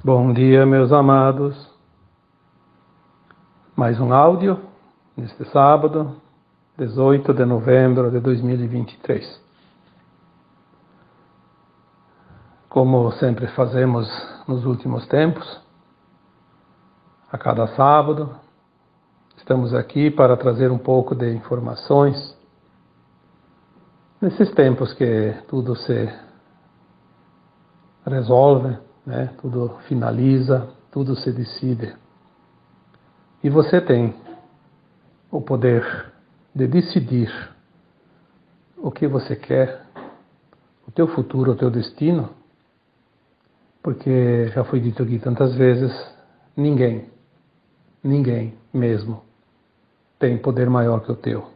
Bom dia, meus amados. Mais um áudio neste sábado, 18 de novembro de 2023. Como sempre fazemos nos últimos tempos, a cada sábado, estamos aqui para trazer um pouco de informações nesses tempos que tudo se resolve, né? Tudo finaliza, tudo se decide. E você tem o poder de decidir o que você quer, o teu futuro, o teu destino, porque já foi dito aqui tantas vezes, ninguém mesmo tem poder maior que o teu.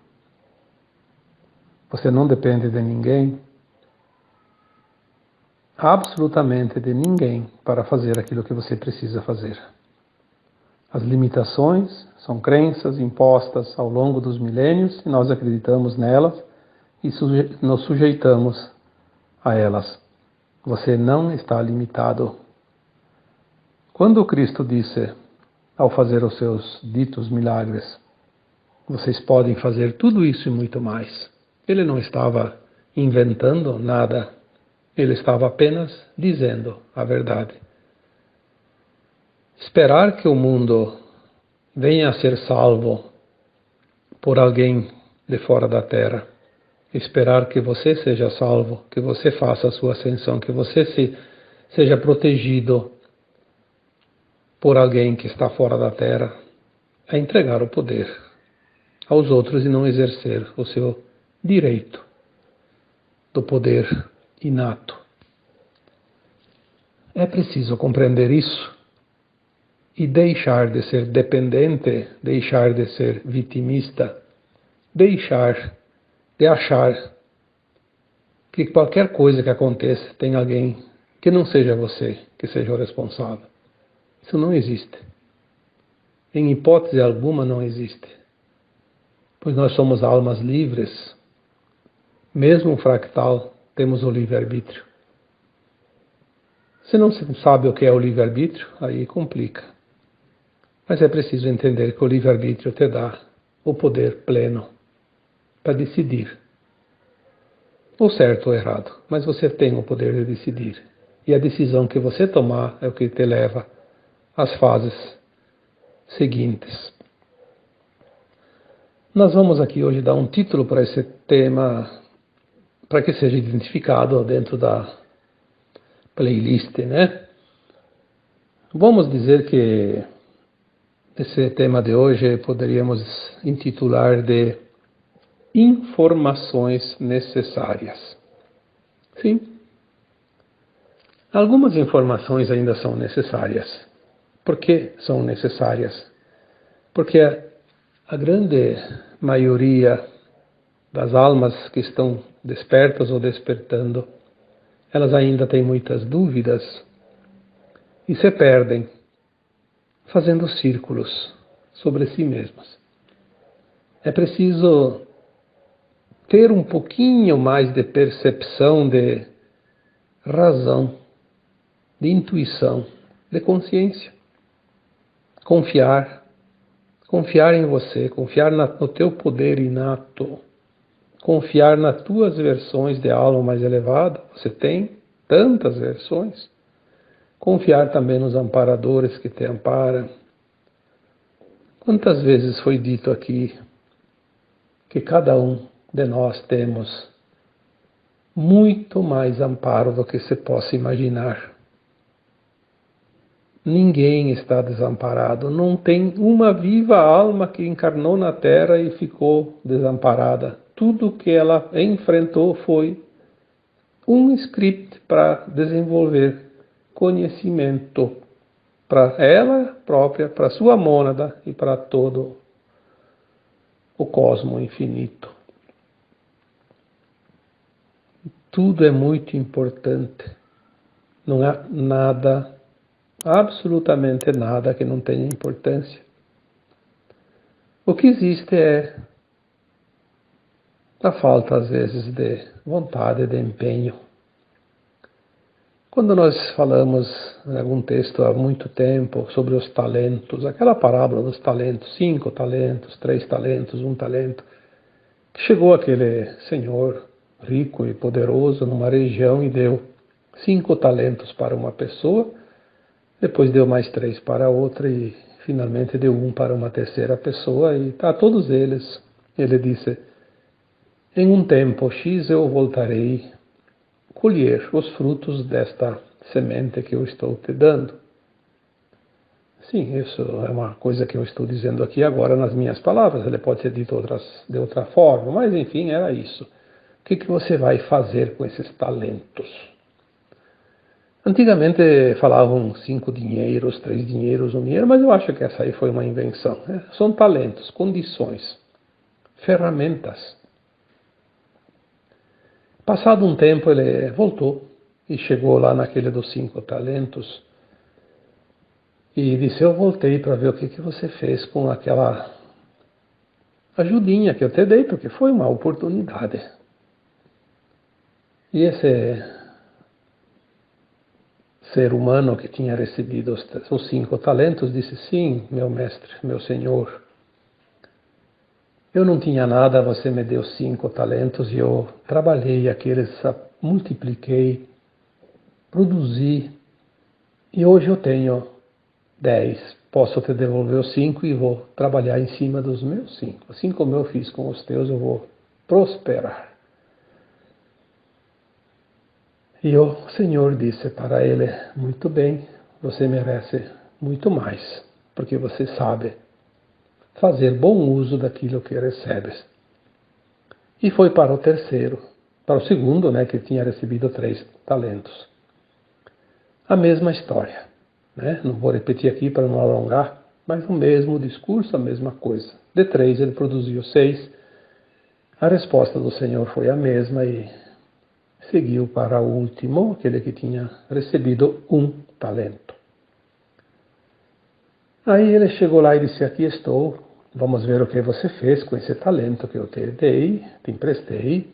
Você não depende de ninguém, absolutamente de ninguém, para fazer aquilo que você precisa fazer. As limitações são crenças impostas ao longo dos milênios e nós acreditamos nelas e nos sujeitamos a elas. Você não está limitado. Quando Cristo disse, ao fazer os seus ditos milagres, vocês podem fazer tudo isso e muito mais, ele não estava inventando nada, ele estava apenas dizendo a verdade. Esperar que o mundo venha a ser salvo por alguém de fora da terra, esperar que você seja salvo, que você faça a sua ascensão, que você seja protegido por alguém que está fora da terra, é entregar o poder aos outros e não exercer o seu direito do poder inato. É preciso compreender isso e deixar de ser dependente, deixar de ser vitimista, deixar de achar que qualquer coisa que aconteça tem alguém que não seja você, que seja o responsável. Isso não existe. Em hipótese alguma não existe. Pois nós somos almas livres. Mesmo um fractal, temos o livre-arbítrio. Se não sabe o que é o livre-arbítrio, aí complica. Mas é preciso entender que o livre-arbítrio te dá o poder pleno para decidir. Ou certo ou errado, mas você tem o poder de decidir. E a decisão que você tomar é o que te leva às fases seguintes. Nós vamos aqui hoje dar um título para esse tema, para que seja identificado dentro da playlist, né? Vamos dizer que esse tema de hoje poderíamos intitular de informações necessárias. Sim, algumas informações ainda são necessárias. Por que são necessárias? Porque a grande maioria das almas que estão despertas ou despertando, elas ainda têm muitas dúvidas e se perdem fazendo círculos sobre si mesmas. É preciso ter um pouquinho mais de percepção, de razão, de intuição, de consciência. Confiar em você, confiar no teu poder inato, confiar nas tuas versões de alma mais elevada. Você tem tantas versões. Confiar também nos amparadores que te amparam. Quantas vezes foi dito aqui que cada um de nós temos muito mais amparo do que se possa imaginar. Ninguém está desamparado. Não tem uma viva alma que encarnou na Terra e ficou desamparada. Tudo que ela enfrentou foi um script para desenvolver conhecimento para ela própria, para sua mônada e para todo o cosmo infinito. Tudo é muito importante. Não há nada, absolutamente nada que não tenha importância. O que existe é a falta, às vezes, de vontade, de empenho. Quando nós falamos em algum texto há muito tempo sobre os talentos, aquela parábola dos talentos, 5 talentos, 3 talentos, 1 talento, que chegou aquele senhor rico e poderoso numa região e deu 5 talentos para uma pessoa, depois deu mais 3 para outra e finalmente deu 1 para uma terceira pessoa e a todos eles ele disse: em um tempo X eu voltarei colher os frutos desta semente que eu estou te dando. Sim, isso é uma coisa que eu estou dizendo aqui agora nas minhas palavras. Ele pode ser dito de outra forma, mas enfim, era isso. O que você vai fazer com esses talentos? Antigamente falavam 5 dinheiros, 3 dinheiros, 1 dinheiro, mas eu acho que essa aí foi uma invenção, né? São talentos, condições, ferramentas. Passado um tempo ele voltou e chegou lá naquele dos 5 talentos e disse: eu voltei para ver o que você fez com aquela ajudinha que eu te dei, porque foi uma oportunidade. E esse ser humano que tinha recebido os 5 talentos disse: sim, meu mestre, meu senhor, eu não tinha nada, você me deu 5 talentos e eu trabalhei aqueles, multipliquei, produzi e hoje eu tenho 10. Posso te devolver os 5 e vou trabalhar em cima dos meus 5. Assim como eu fiz com os teus, eu vou prosperar. E o Senhor disse para ele: muito bem, você merece muito mais, porque você sabe fazer bom uso daquilo que recebes. E foi para o terceiro, para o segundo, né, que tinha recebido 3 talentos. A mesma história, né? Não vou repetir aqui para não alongar, mas o mesmo discurso, a mesma coisa. De 3 ele produziu 6. A resposta do Senhor foi a mesma e seguiu para o último, aquele que tinha recebido 1 talento. Aí ele chegou lá e disse: aqui estou, vamos ver o que você fez com esse talento que eu te dei, te emprestei,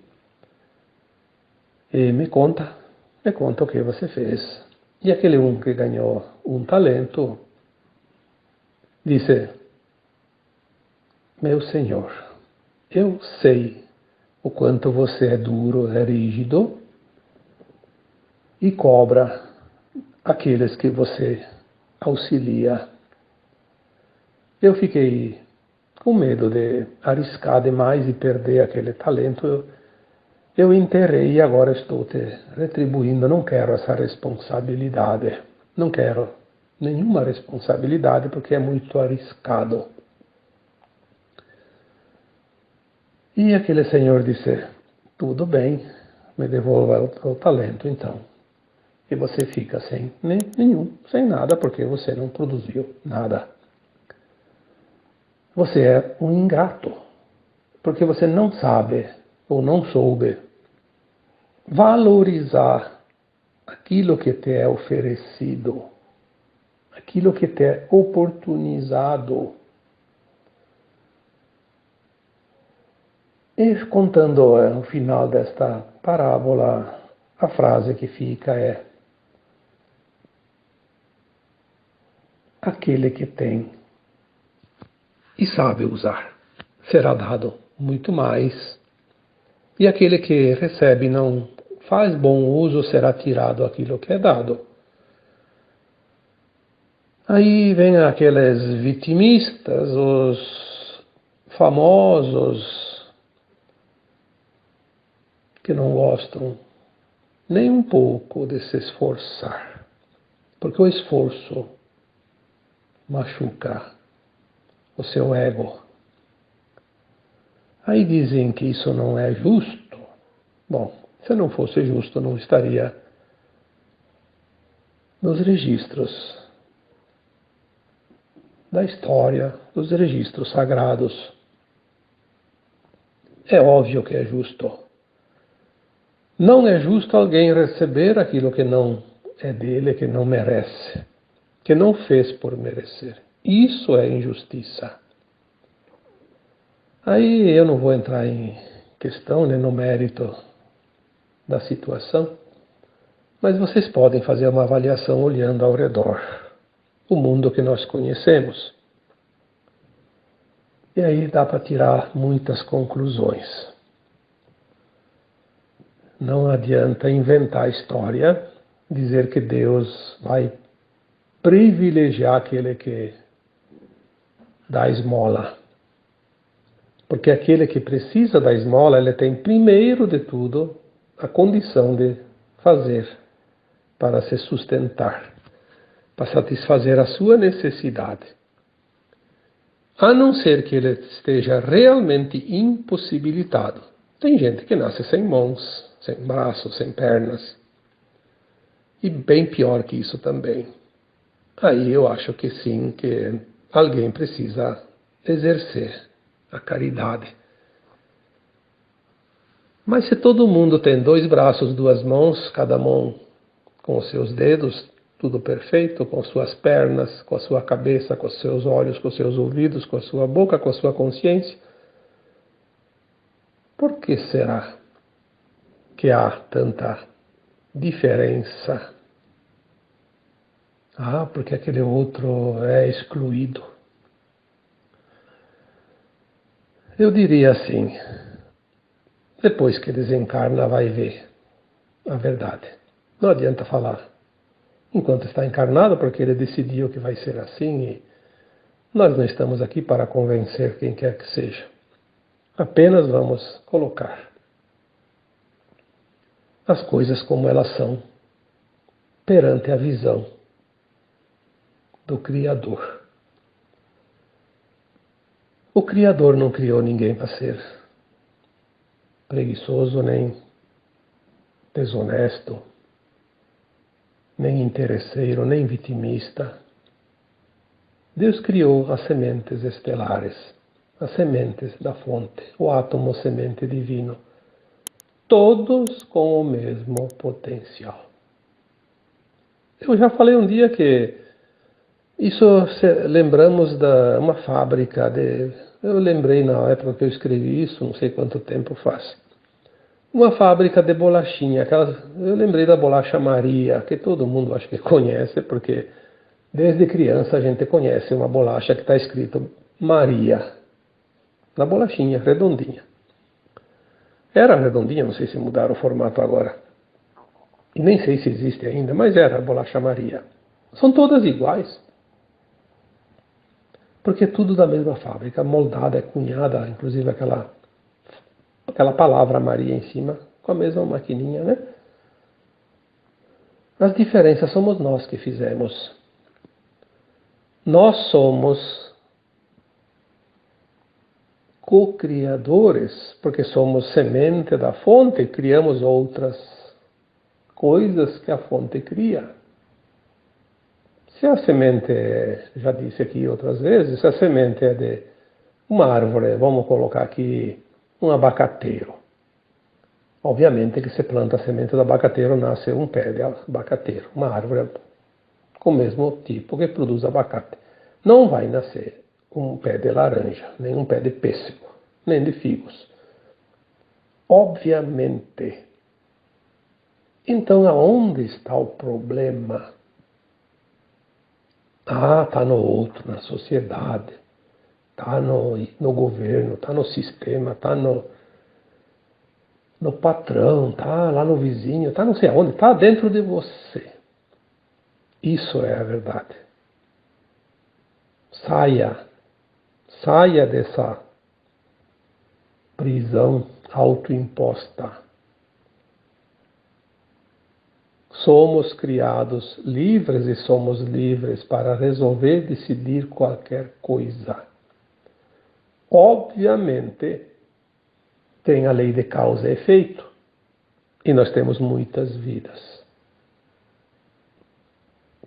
e me conta o que você fez. E aquele que ganhou 1 talento disse: meu senhor, eu sei o quanto você é duro, é rígido e cobra aqueles que você auxilia. Eu fiquei com medo de arriscar demais e perder aquele talento. Eu enterrei e agora estou te retribuindo. Não quero essa responsabilidade. Não quero nenhuma responsabilidade porque é muito arriscado. E aquele senhor disse: tudo bem, me devolva o talento então. E você fica sem nenhum, sem nada, porque você não produziu nada. Você é um ingrato, porque você não sabe ou não soube valorizar aquilo que te é oferecido, aquilo que te é oportunizado. E contando no final desta parábola, a frase que fica é: aquele que tem e sabe usar, será dado muito mais. E aquele que recebe e não faz bom uso, será tirado aquilo que é dado. Aí vem aqueles vitimistas, os famosos, que não gostam nem um pouco de se esforçar, porque o esforço machuca o seu ego. Aí dizem que isso não é justo. Bom, se não fosse justo, não estaria nos registros da história, dos registros sagrados. É óbvio que é justo. Não é justo alguém receber aquilo que não é dele, que não merece, que não fez por merecer. Isso é injustiça. Aí eu não vou entrar em questão, nem no mérito da situação, Mas vocês podem fazer uma avaliação olhando ao redor, o mundo que nós conhecemos. E aí dá para tirar muitas conclusões. Não adianta inventar história, dizer que Deus vai privilegiar aquele que dá esmola. Porque aquele que precisa da esmola, ele tem primeiro de tudo a condição de fazer para se sustentar, para satisfazer a sua necessidade. A não ser que ele esteja realmente impossibilitado. Tem gente que nasce sem mãos, sem braços, sem pernas. E bem pior que isso também. Aí eu acho que sim, que alguém precisa exercer a caridade. Mas se todo mundo tem 2 braços, 2 mãos, cada mão com os seus dedos, tudo perfeito, com suas pernas, com a sua cabeça, com os seus olhos, com os seus ouvidos, com a sua boca, com a sua consciência, por que será que há tanta diferença? Ah, porque aquele outro é excluído. Eu diria assim, depois que desencarna vai ver a verdade. Não adianta falar enquanto está encarnado, porque ele decidiu que vai ser assim e nós não estamos aqui para convencer quem quer que seja. Apenas vamos colocar as coisas como elas são perante a visão do Criador. O Criador não criou ninguém para ser preguiçoso, nem desonesto, nem interesseiro, nem vitimista. Deus criou as sementes estelares, as sementes da fonte, o átomo semente divino, todos com o mesmo potencial. Eu já falei um dia que isso lembramos de uma fábrica eu lembrei na época que eu escrevi isso, não sei quanto tempo faz. Uma fábrica de bolachinha, eu lembrei da bolacha Maria, que todo mundo acho que conhece, porque desde criança a gente conhece uma bolacha que está escrito Maria, na bolachinha, redondinha. Era redondinha, não sei se mudaram o formato agora. E nem sei se existe ainda, mas era a bolacha Maria. São todas iguais. Porque é tudo da mesma fábrica, moldada, é cunhada, inclusive aquela palavra Maria em cima, com a mesma maquininha, né? As diferenças somos nós que fizemos. Nós somos co-criadores, porque somos semente da fonte e criamos outras coisas que a fonte cria. Se a semente, já disse aqui outras vezes, se a semente é de uma árvore, vamos colocar aqui um abacateiro. Obviamente que se planta a semente do abacateiro, nasce um pé de abacateiro, uma árvore com o mesmo tipo que produz abacate. Não vai nascer um pé de laranja, nem um pé de pêssego, nem de figos. Obviamente. Então, aonde está o problema? Ah, está no outro, na sociedade, está no governo, está no sistema, está no patrão, está lá no vizinho, está não sei aonde, está dentro de você. Isso é a verdade. Saia dessa prisão autoimposta. Somos criados livres e somos livres para resolver, decidir qualquer coisa. Obviamente, tem a lei de causa e efeito. E nós temos muitas vidas.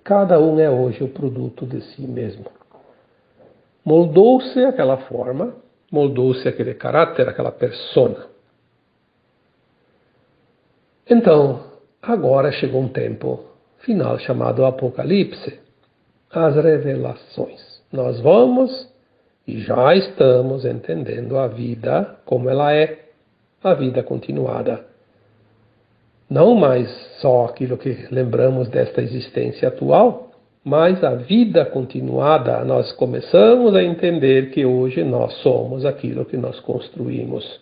Cada um é hoje o produto de si mesmo. Moldou-se aquela forma, moldou-se aquele caráter, aquela persona. Então, agora chegou um tempo final chamado Apocalipse, as revelações. Nós vamos e já estamos entendendo a vida como ela é, a vida continuada. Não mais só aquilo que lembramos desta existência atual, mas a vida continuada. Nós começamos a entender que hoje nós somos aquilo que nós construímos.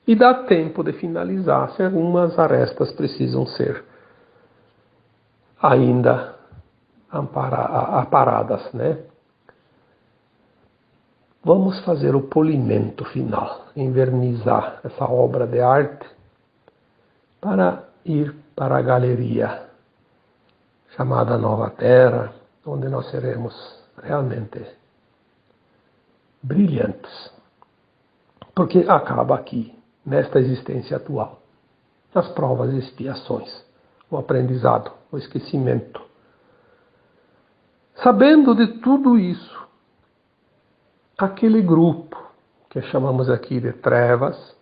E dá tempo de finalizar se algumas arestas precisam ser ainda aparadas, né? Vamos fazer o polimento final, envernizar essa obra de arte para ir para a galeria chamada Nova Terra, onde nós seremos realmente brilhantes. Porque acaba aqui, nesta existência atual, as provas e expiações, o aprendizado, o esquecimento. Sabendo de tudo isso, aquele grupo que chamamos aqui de trevas,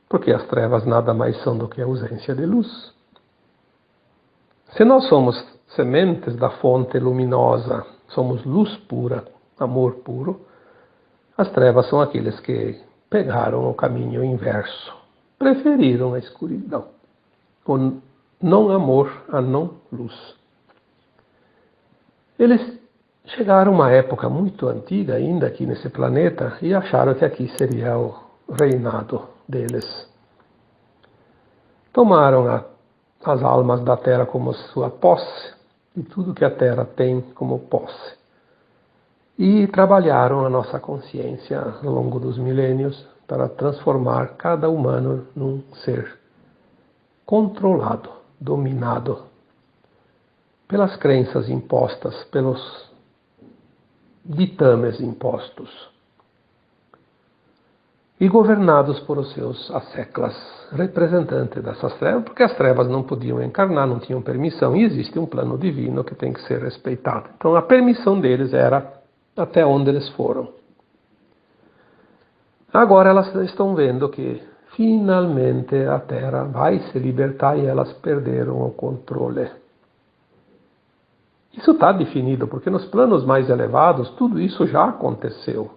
porque as trevas nada mais são do que a ausência de luz. Se nós somos sementes da fonte luminosa, somos luz pura, amor puro, as trevas são aqueles que pegaram o caminho inverso, preferiram a escuridão, o não amor a não luz. Eles chegaram a uma época muito antiga ainda aqui nesse planeta e acharam que aqui seria o reinado deles. Tomaram as almas da Terra como sua posse e tudo que a Terra tem como posse. E trabalharam a nossa consciência ao longo dos milênios para transformar cada humano num ser controlado, dominado pelas crenças impostas, pelos ditames impostos e governados por os seus asseclas, representantes dessas trevas, porque as trevas não podiam encarnar, não tinham permissão, e existe um plano divino que tem que ser respeitado. Então a permissão deles era até onde eles foram. Agora elas estão vendo que finalmente a Terra vai se libertar e elas perderam o controle. Isso está definido, porque nos planos mais elevados tudo isso já aconteceu.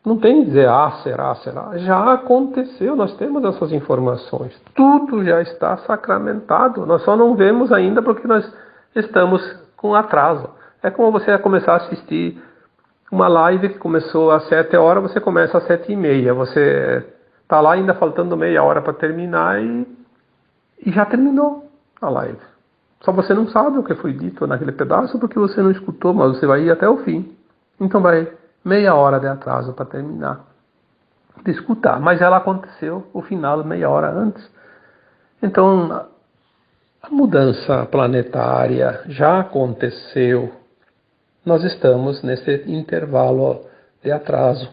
Não tem que dizer, será. Já aconteceu, nós temos essas informações. Tudo já está sacramentado. Nós só não vemos ainda porque nós estamos com atraso. É como você começar a assistir uma live que começou às 7 horas, você começa às 7h30. Você está lá ainda faltando meia hora para terminar e já terminou a live. Só você não sabe o que foi dito naquele pedaço porque você não escutou, mas você vai ir até o fim. Então vai meia hora de atraso para terminar de escutar. Mas ela aconteceu, o final, meia hora antes. Então, a mudança planetária já aconteceu. Nós estamos nesse intervalo de atraso.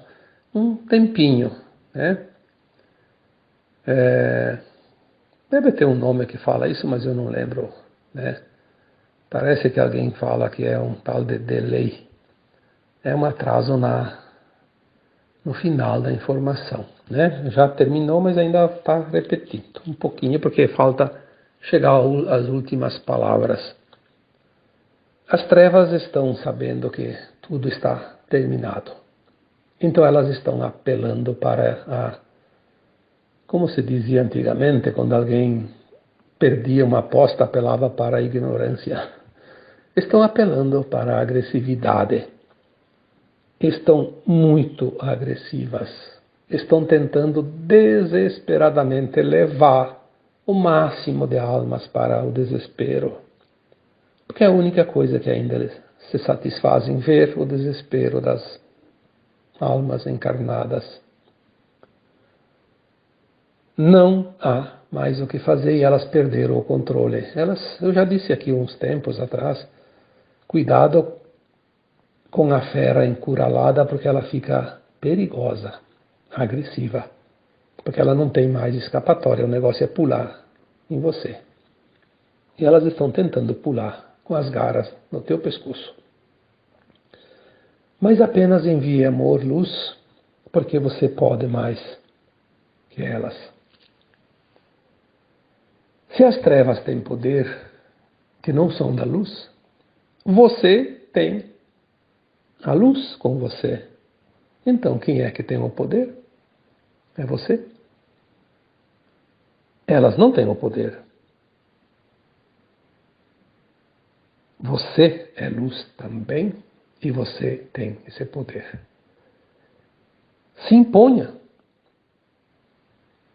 Um tempinho, né? Deve ter um nome que fala isso, mas eu não lembro, né? Parece que alguém fala que é um tal de delay. É um atraso no final da informação, né? Já terminou, mas ainda está repetindo um pouquinho, porque falta chegar às últimas palavras. As trevas estão sabendo que tudo está terminado. Então elas estão apelando para como se dizia antigamente, quando alguém perdia uma aposta, apelava para a ignorância. Estão apelando para a agressividade. Estão muito agressivas. Estão tentando desesperadamente levar o máximo de almas para o desespero. Porque é a única coisa que ainda eles se satisfazem ver o desespero das almas encarnadas. Não há mais o que fazer e elas perderam o controle. Eu já disse aqui uns tempos atrás, cuidado com a fera encurralada porque ela fica perigosa, agressiva, porque ela não tem mais escapatória, o negócio é pular em você. E elas estão tentando pular com as garras no teu pescoço. Mas apenas envie amor, luz, porque você pode mais que elas. Se as trevas têm poder que não são da luz, você tem a luz com você. Então, quem é que tem o poder? É você. Elas não têm o poder. Você é luz também e você tem esse poder. Se imponha.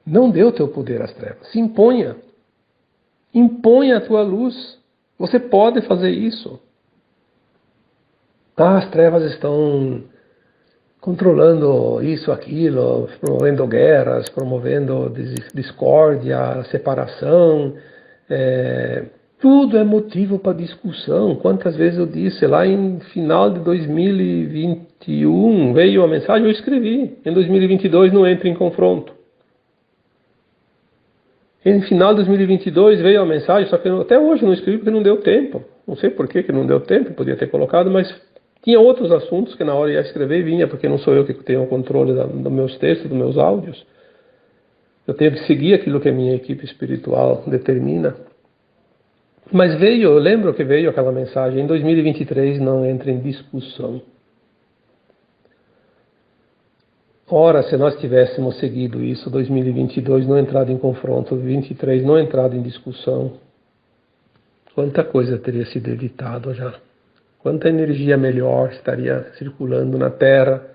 Não dê o teu poder às trevas. Se imponha. Imponha a tua luz. Você pode fazer isso. As trevas estão controlando isso, aquilo, promovendo guerras, promovendo discórdia, separação. Tudo é motivo para discussão. Quantas vezes eu disse lá em final de 2021, veio a mensagem, eu escrevi. Em 2022 não entre em confronto. Em final de 2022 veio a mensagem, só que até hoje não escrevi porque não deu tempo. Não sei por que não deu tempo, podia ter colocado, mas tinha outros assuntos que na hora ia escrever vinha, porque não sou eu que tenho o controle dos meus textos, dos meus áudios. Eu tenho que seguir aquilo que a minha equipe espiritual determina. Mas veio, eu lembro que veio aquela mensagem, em 2023 não entra em discussão. Ora, se nós tivéssemos seguido isso, 2022 não entrado em confronto, 2023 não entrado em discussão, quanta coisa teria sido evitada já. Quanta energia melhor estaria circulando na Terra.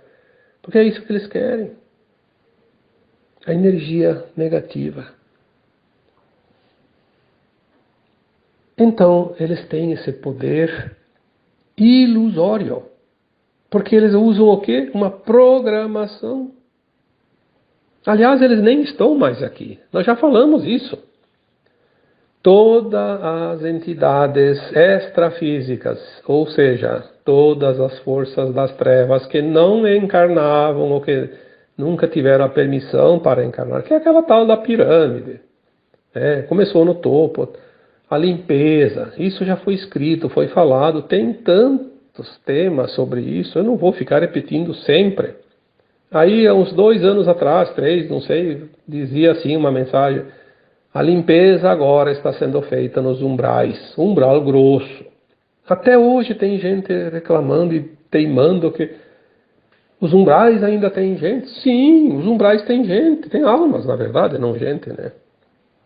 Porque é isso que eles querem. A energia negativa. Então, eles têm esse poder ilusório. Porque eles usam o quê? Uma programação. Aliás, eles nem estão mais aqui. Nós já falamos isso. Todas as entidades extrafísicas, ou seja, todas as forças das trevas que não encarnavam ou que nunca tiveram a permissão para encarnar, que é aquela tal da pirâmide. Começou no topo, a limpeza, isso já foi escrito, foi falado, tem tantos temas sobre isso, eu não vou ficar repetindo sempre. Aí, há uns 2 anos atrás, 3, não sei, dizia assim uma mensagem: a limpeza agora está sendo feita nos umbrais, umbral grosso. Até hoje tem gente reclamando e teimando que os umbrais ainda tem gente. Sim, os umbrais tem gente, tem almas, na verdade, não gente, né?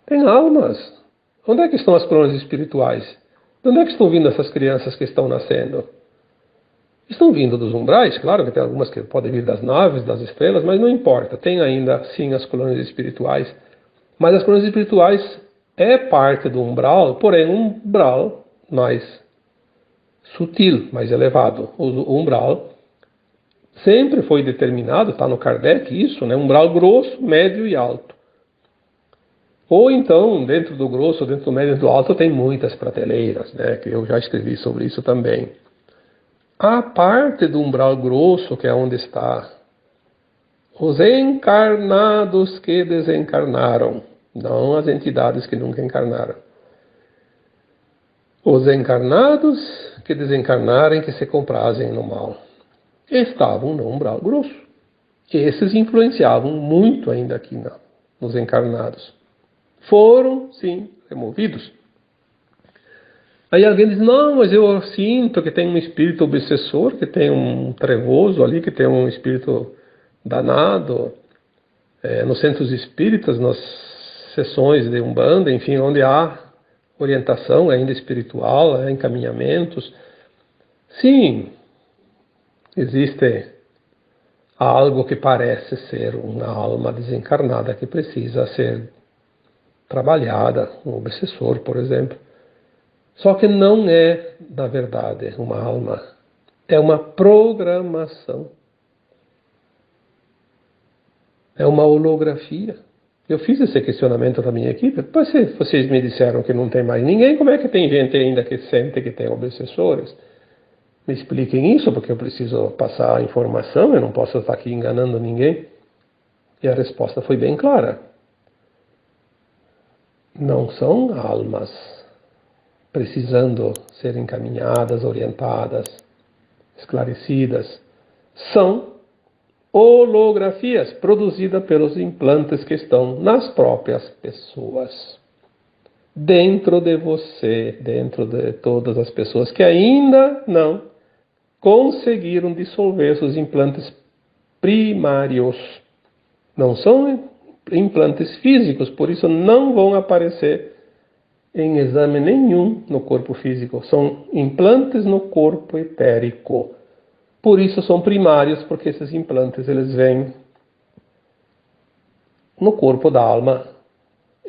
Tem almas. Onde é que estão as coroas espirituais? De onde é que estão vindo essas crianças que estão nascendo? Estão vindo dos umbrais, claro que tem algumas que podem vir das naves, das estrelas, mas não importa. Tem ainda, sim, as colônias espirituais. Mas as colônias espirituais é parte do umbral, porém um umbral mais sutil, mais elevado. O umbral sempre foi determinado, está no Kardec isso, né? Umbral grosso, médio e alto. Ou então, dentro do grosso, dentro do médio e do alto, tem muitas prateleiras, né? Que eu já escrevi sobre isso também. A parte do umbral grosso, que é onde está os encarnados que desencarnaram, não as entidades que nunca encarnaram. Os encarnados que desencarnaram e que se comprazem no mal estavam no umbral grosso. Esses influenciavam muito ainda aqui nos encarnados. Foram, sim, removidos. Aí alguém diz: não, mas eu sinto que tem um espírito obsessor, que tem um trevoso ali, que tem um espírito danado. Nos centros espíritas, nas sessões de Umbanda, enfim, onde há orientação ainda espiritual, encaminhamentos. Sim, existe algo que parece ser uma alma desencarnada que precisa ser trabalhada, um obsessor, por exemplo. Só que não é, na verdade, uma alma. É uma programação. É uma holografia. Eu fiz esse questionamento da minha equipe. Depois, se vocês me disseram que não tem mais ninguém, como é que tem gente ainda que sente que tem obsessores? Me expliquem isso, porque eu preciso passar a informação, eu não posso estar aqui enganando ninguém. E a resposta foi bem clara. Não são almas precisando ser encaminhadas, orientadas, esclarecidas. São holografias produzidas pelos implantes que estão nas próprias pessoas. Dentro de você, dentro de todas as pessoas que ainda não conseguiram dissolver seus implantes primários. Não são implantes físicos, por isso não vão aparecer em exame nenhum no corpo físico. São implantes no corpo etérico. Por isso são primários, porque esses implantes eles vêm no corpo da alma.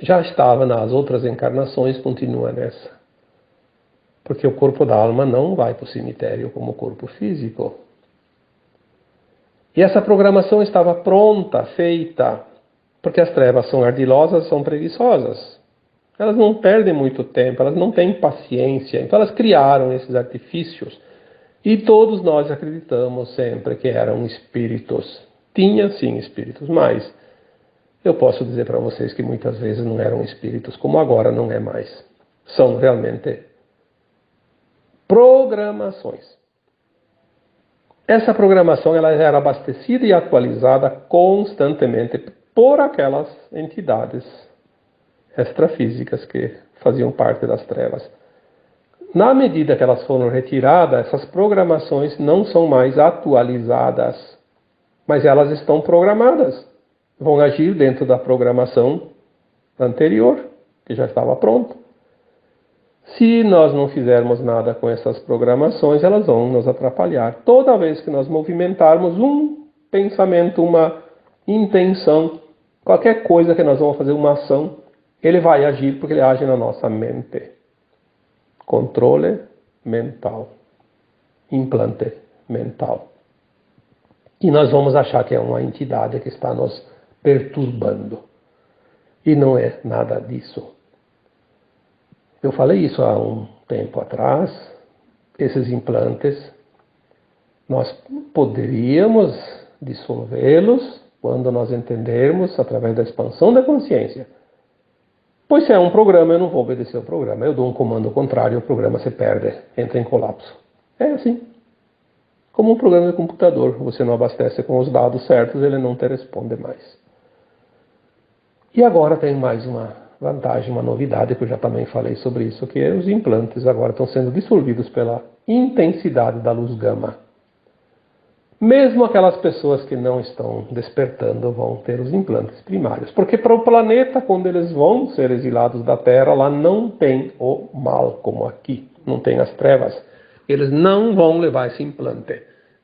Já estava nas outras encarnações, continua nessa. Porque o corpo da alma não vai para o cemitério como o corpo físico. E essa programação estava pronta, feita, porque as trevas são ardilosas, são preguiçosas. Elas não perdem muito tempo, elas não têm paciência. Então elas criaram esses artifícios. E todos nós acreditamos sempre que eram espíritos. Tinha sim espíritos, mas eu posso dizer para vocês que muitas vezes não eram espíritos, como agora não é mais. São realmente programações. Essa programação ela era abastecida e atualizada constantemente por aquelas entidades extrafísicas que faziam parte das trevas. Na medida que elas foram retiradas, essas programações não são mais atualizadas, mas elas estão programadas. Vão agir dentro da programação anterior, que já estava pronta. Se nós não fizermos nada com essas programações, elas vão nos atrapalhar. Toda vez que nós movimentarmos um pensamento, uma intenção, qualquer coisa que nós vamos fazer, uma ação, ele vai agir porque ele age na nossa mente. Controle mental. Implante mental. E nós vamos achar que é uma entidade que está nos perturbando. E não é nada disso. Eu falei isso há um tempo atrás. Esses implantes, nós poderíamos dissolvê-los quando nós entendermos através da expansão da consciência. Pois se é um programa, eu não vou obedecer o programa. Eu dou um comando contrário, o programa se perde, entra em colapso. É assim. Como um programa de computador. Você não abastece com os dados certos, ele não te responde mais. E agora tem mais uma vantagem, uma novidade, que eu já também falei sobre isso, que os implantes agora estão sendo dissolvidos pela intensidade da luz gama. Mesmo aquelas pessoas que não estão despertando vão ter os implantes primários. Porque para o planeta, quando eles vão ser exilados da Terra, lá não tem o mal como aqui. Não tem as trevas. Eles não vão levar esse implante.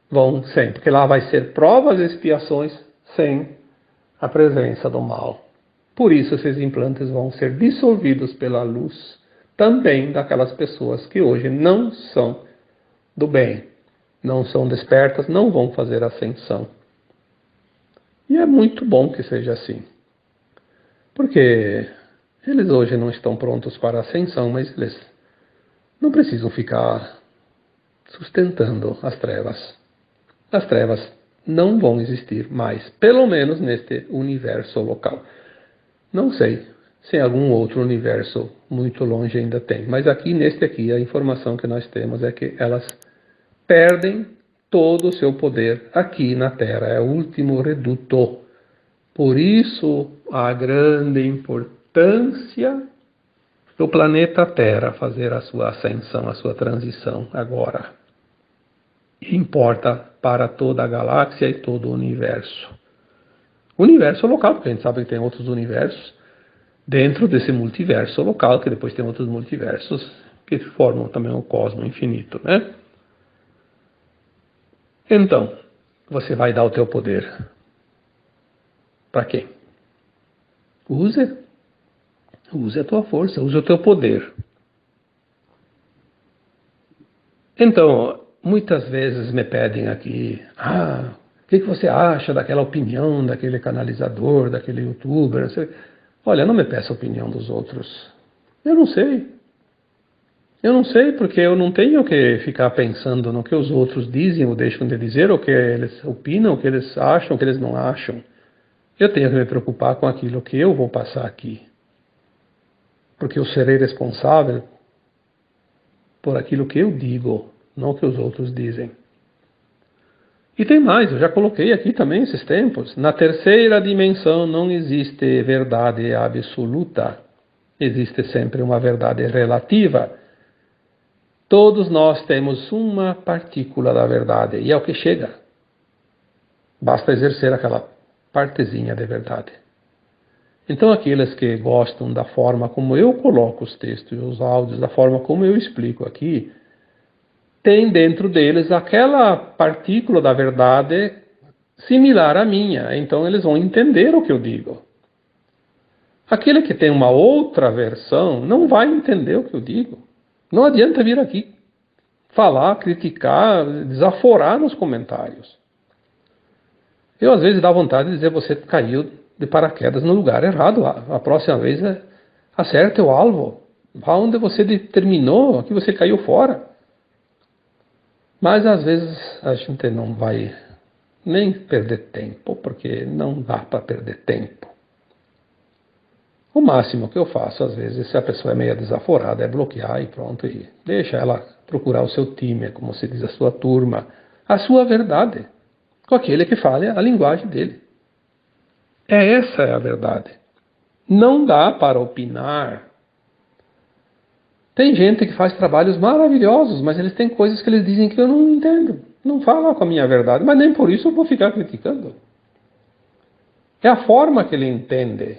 Vão sem. Porque lá vai ser provas e expiações sem a presença do mal. Por isso esses implantes vão ser dissolvidos pela luz também daquelas pessoas que hoje não são do bem. Não são despertas, não vão fazer ascensão. E é muito bom que seja assim. Porque eles hoje não estão prontos para a ascensão, mas eles não precisam ficar sustentando as trevas. As trevas não vão existir mais, pelo menos neste universo local. Não sei se em algum outro universo muito longe ainda tem, mas aqui, neste aqui, a informação que nós temos é que elas perdem todo o seu poder aqui na Terra. É o último reduto. Por isso, a grande importância do planeta Terra fazer a sua ascensão, a sua transição agora. Importa para toda a galáxia e todo o universo. O universo local, porque a gente sabe que tem outros universos dentro desse multiverso local, que depois tem outros multiversos que formam também o cosmo infinito, né? Então, você vai dar o teu poder para quem? Use a tua força, use o teu poder. Então, muitas vezes me pedem aqui, o que você acha daquela opinião, daquele canalizador, daquele youtuber? Olha, não me peça a opinião dos outros. Eu não sei. Eu não sei, porque eu não tenho que ficar pensando no que os outros dizem ou deixam de dizer, o que eles opinam, o que eles acham, o que eles não acham. Eu tenho que me preocupar com aquilo que eu vou passar aqui. Porque eu serei responsável por aquilo que eu digo, não o que os outros dizem. E tem mais, eu já coloquei aqui também esses tempos. Na terceira dimensão não existe verdade absoluta. Existe sempre uma verdade relativa. Todos nós temos uma partícula da verdade, e é o que chega. Basta exercer aquela partezinha de verdade. Então, aqueles que gostam da forma como eu coloco os textos e os áudios, da forma como eu explico aqui, tem dentro deles aquela partícula da verdade similar à minha. Então, eles vão entender o que eu digo. Aquele que tem uma outra versão não vai entender o que eu digo. Não adianta vir aqui falar, criticar, desaforar nos comentários. Eu, às vezes, dá vontade de dizer: você caiu de paraquedas no lugar errado. A próxima vez, acerte o alvo. Vá onde você determinou, aqui você caiu fora. Mas, às vezes, a gente não vai nem perder tempo, porque não dá para perder tempo. O máximo que eu faço, às vezes, se a pessoa é meio desaforada, é bloquear e pronto, e deixa ela procurar o seu time, como se diz, a sua turma, a sua verdade, com aquele que fale a linguagem dele. Essa é a verdade. Não dá para opinar. Tem gente que faz trabalhos maravilhosos, mas eles têm coisas que eles dizem que eu não entendo. Não falam com a minha verdade, mas nem por isso eu vou ficar criticando. É a forma que ele entende.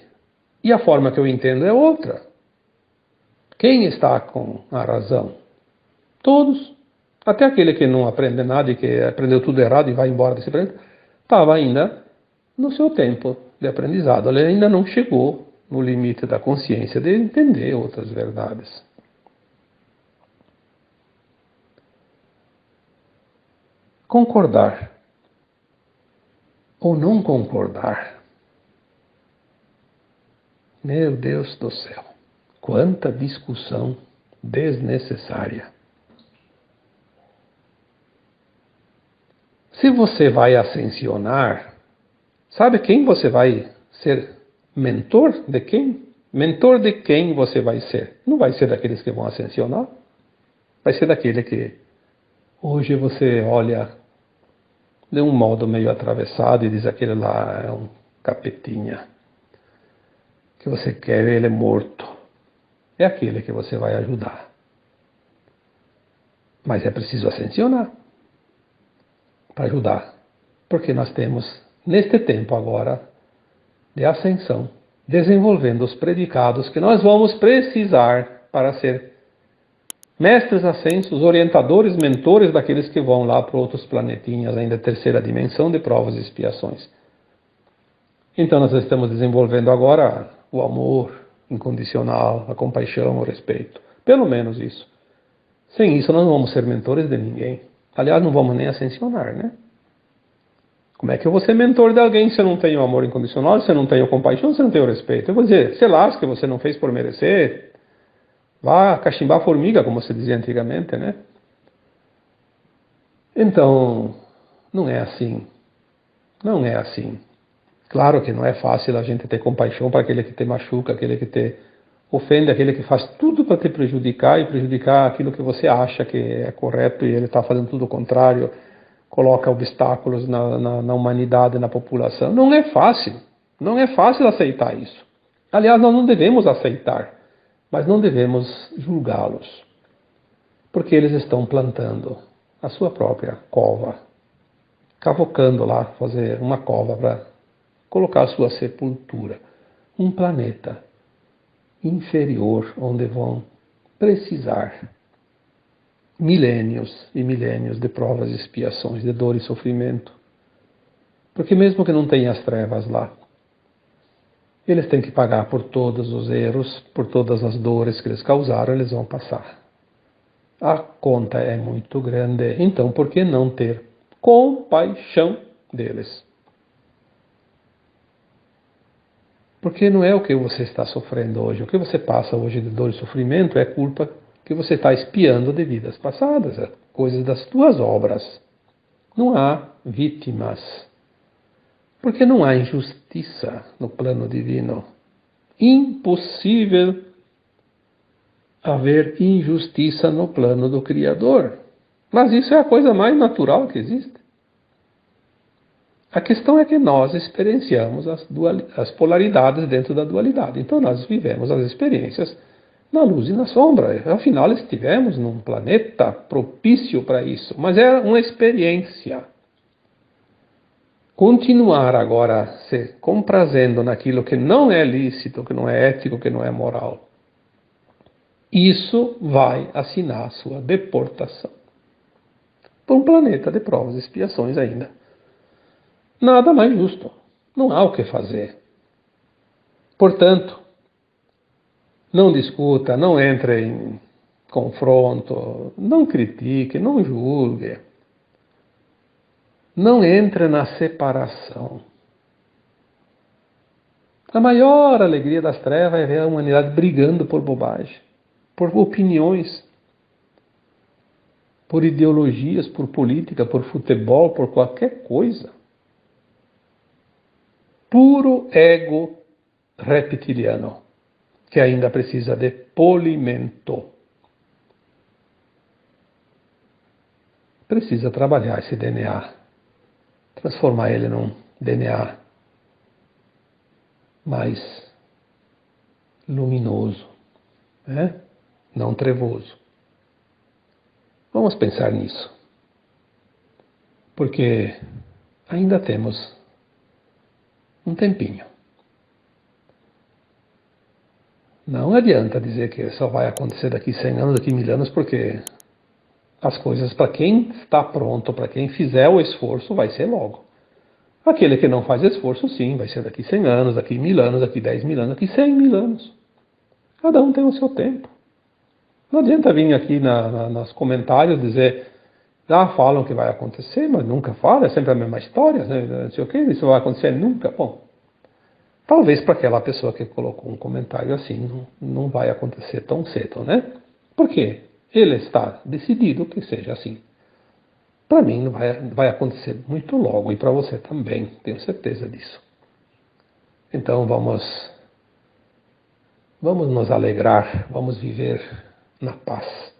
E a forma que eu entendo é outra. Quem está com a razão? Todos. Até aquele que não aprende nada e que aprendeu tudo errado e vai embora desse planeta, estava ainda no seu tempo de aprendizado. Ele ainda não chegou no limite da consciência de entender outras verdades. Concordar ou não concordar. Meu Deus do céu, quanta discussão desnecessária. Se você vai ascensionar, sabe quem você vai ser mentor de quem? Mentor de quem você vai ser? Não vai ser daqueles que vão ascensionar. Vai ser daquele que hoje você olha de um modo meio atravessado e diz: aquele lá é um capetinha. Que você quer ele morto. É aquele que você vai ajudar. Mas é preciso ascensionar para ajudar. Porque nós temos, neste tempo agora, de ascensão, desenvolvendo os predicados que nós vamos precisar para ser mestres ascensos, orientadores, mentores daqueles que vão lá para outros planetinhas, ainda terceira dimensão de provas e expiações. Então nós estamos desenvolvendo agora o amor incondicional, a compaixão, o respeito. Pelo menos isso. Sem isso nós não vamos ser mentores de ninguém. Aliás, não vamos nem ascensionar, né? Como é que eu vou ser mentor de alguém se eu não tenho amor incondicional, se eu não tenho compaixão, se eu não tenho respeito? Eu vou dizer: se lasque, você não fez por merecer. Vá cachimbar formiga, como se dizia antigamente, né? Então, não é assim. Não é assim. Claro que não é fácil a gente ter compaixão para aquele que te machuca, aquele que te ofende, aquele que faz tudo para te prejudicar e prejudicar aquilo que você acha que é correto e ele está fazendo tudo o contrário, coloca obstáculos na humanidade, na população. Não é fácil. Não é fácil aceitar isso. Aliás, nós não devemos aceitar, mas não devemos julgá-los, porque eles estão plantando a sua própria cova, cavocando lá, fazer uma cova para colocar a sua sepultura, um planeta inferior onde vão precisar milênios e milênios de provas e expiações, de dor e sofrimento. Porque mesmo que não tenha as trevas lá, eles têm que pagar por todos os erros, por todas as dores que eles causaram, eles vão passar. A conta é muito grande, então por que não ter compaixão deles? Porque não é o que você está sofrendo hoje. O que você passa hoje de dor e sofrimento é culpa que você está espiando de vidas passadas, é coisas das tuas obras. Não há vítimas. Porque não há injustiça no plano divino. Impossível haver injustiça no plano do Criador. Mas isso é a coisa mais natural que existe. A questão é que nós experienciamos as polaridades dentro da dualidade. Então nós vivemos as experiências na luz e na sombra. Afinal, estivemos num planeta propício para isso. Mas é uma experiência. continuar agora se comprazendo naquilo que não é lícito, que não é ético, que não é moral, isso vai assinar a sua deportação para um planeta de provas e expiações ainda. Nada mais justo. Não há o que fazer. Portanto, não discuta, não entre em confronto, não critique, não julgue. Não entre na separação. A maior alegria das trevas é ver a humanidade brigando por bobagem, por opiniões, por ideologias, por política, por futebol, por qualquer coisa. Puro ego reptiliano, que ainda precisa de polimento. Precisa trabalhar esse DNA, transformar ele num DNA mais luminoso, né? Não trevoso. Vamos pensar nisso, porque ainda temos um tempinho. Não adianta dizer que só vai acontecer daqui 100 anos, daqui 1000 anos, porque as coisas, para quem está pronto, para quem fizer o esforço, vai ser logo. Aquele que não faz esforço, sim, vai ser daqui 100 anos, daqui 1000 anos, daqui 10.000 anos, daqui 100.000 anos. Cada um tem o seu tempo. Não adianta vir aqui nos comentários dizer, falam que vai acontecer, mas nunca fala, é sempre a mesma história, né? Não sei o que, isso vai acontecer nunca. Bom, talvez para aquela pessoa que colocou um comentário assim, não vai acontecer tão cedo, né? Por quê? Ele está decidido que seja assim. Para mim vai acontecer muito logo e para você também, tenho certeza disso. Então vamos nos alegrar, vamos viver na paz,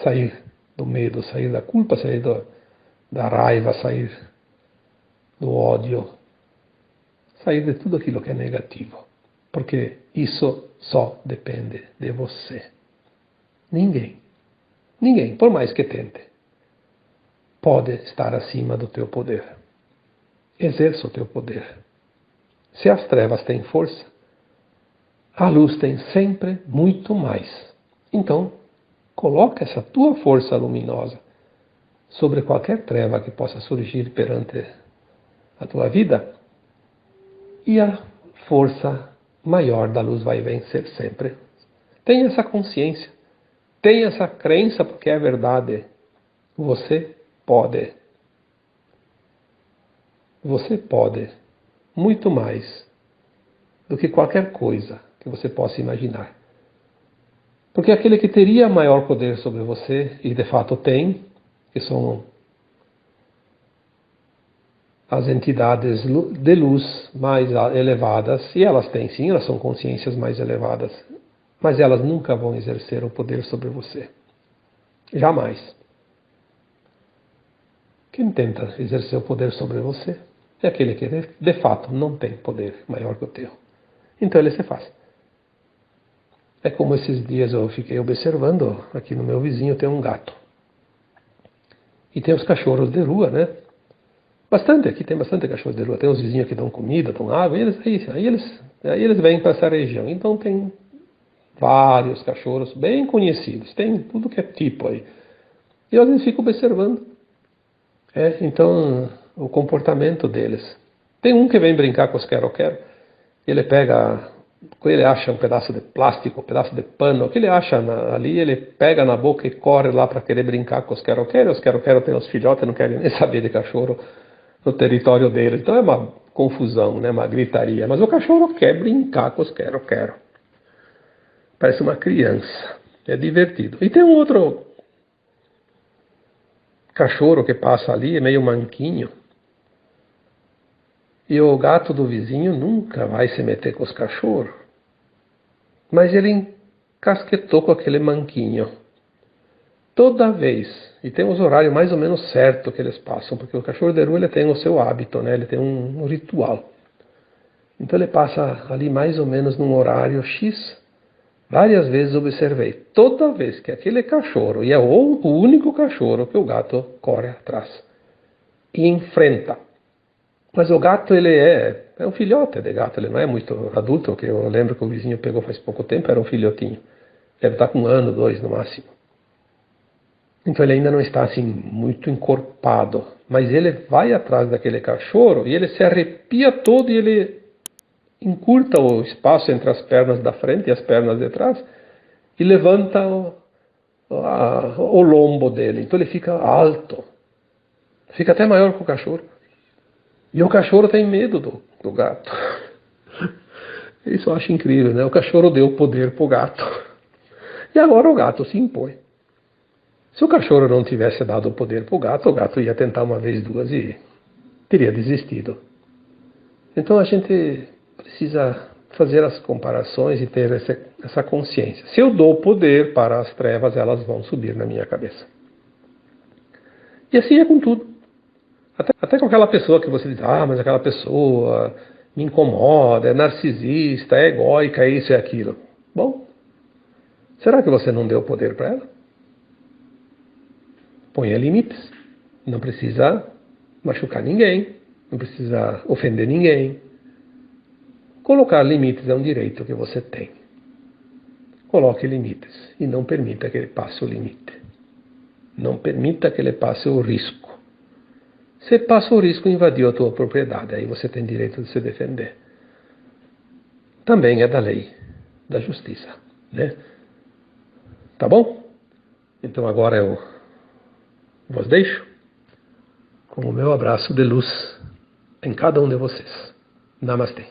sair do medo, sair da culpa, sair da raiva, sair do ódio, sair de tudo aquilo que é negativo, porque isso só depende de você. Ninguém, por mais que tente, pode estar acima do teu poder. Exerça o teu poder. Se as trevas têm força, a luz tem sempre muito mais. Então, coloca essa tua força luminosa sobre qualquer treva que possa surgir perante a tua vida e a força maior da luz vai vencer sempre. Tenha essa consciência, tenha essa crença, porque é verdade. Você pode. Você pode muito mais do que qualquer coisa que você possa imaginar. Porque aquele que teria maior poder sobre você, e de fato tem, que são as entidades de luz mais elevadas, e elas têm sim, elas são consciências mais elevadas, mas elas nunca vão exercer o poder sobre você. Jamais. Quem tenta exercer o poder sobre você é aquele que de fato não tem poder maior que o teu. Então ele se faz. É como esses dias eu fiquei observando, aqui no meu vizinho tem um gato. E tem os cachorros de rua, né? Bastante, aqui tem bastante cachorro de rua. Tem os vizinhos que dão comida, dão água, e aí eles vêm para essa região. Então tem vários cachorros bem conhecidos, tem tudo que é tipo aí. E eu às vezes fico observando. Então, o comportamento deles. Tem um que vem brincar com os quero-quero, ele ele acha um pedaço de plástico, um pedaço de pano, o que ele acha ali, ele pega na boca e corre lá para querer brincar com os quero-quero. Os quero-quero têm os filhotes, não querem nem saber de cachorro no território deles. Então é uma confusão, né, uma gritaria. Mas o cachorro quer brincar com os quero-quero. Parece uma criança. É divertido. E tem um outro cachorro que passa ali, é meio manquinho. E o gato do vizinho nunca vai se meter com os cachorros. Mas ele encasquetou com aquele manquinho. Toda vez. E tem os horários mais ou menos certos que eles passam, porque o cachorro de rua ele tem o seu hábito, né? Ele tem um ritual. Então ele passa ali mais ou menos num horário X. Várias vezes observei. Toda vez que aquele cachorro, e é o único cachorro que o gato corre atrás e enfrenta. Mas o gato, ele é um filhote de gato, ele não é muito adulto, que eu lembro que o vizinho pegou faz pouco tempo, era um filhotinho. Deve estar com 1 ano, 2 no máximo. Então ele ainda não está assim muito encorpado, mas ele vai atrás daquele cachorro e ele se arrepia todo e ele encurta o espaço entre as pernas da frente e as pernas de trás e levanta o lombo dele. Então ele fica alto, fica até maior que o cachorro. E o cachorro tem medo do gato. Isso eu acho incrível, né? O cachorro deu poder pro gato. E agora o gato se impõe. Se o cachorro não tivesse dado o poder pro gato, o gato ia tentar uma vez, duas e teria desistido. Então a gente precisa fazer as comparações e ter essa consciência. Se eu dou poder para as trevas, elas vão subir na minha cabeça. E assim é com tudo. Até com aquela pessoa que você diz, mas aquela pessoa me incomoda, é narcisista, é egóica, é isso e aquilo. Bom, será que você não deu poder para ela? Ponha limites. Não precisa machucar ninguém, não precisa ofender ninguém. Colocar limites é um direito que você tem. Coloque limites e não permita que ele passe o limite. Não permita que ele passe o risco. Você passa o risco de invadir a tua propriedade, aí você tem direito de se defender. Também é da lei, da justiça, né? Tá bom? Então agora eu vos deixo com o meu abraço de luz em cada um de vocês. Namastê.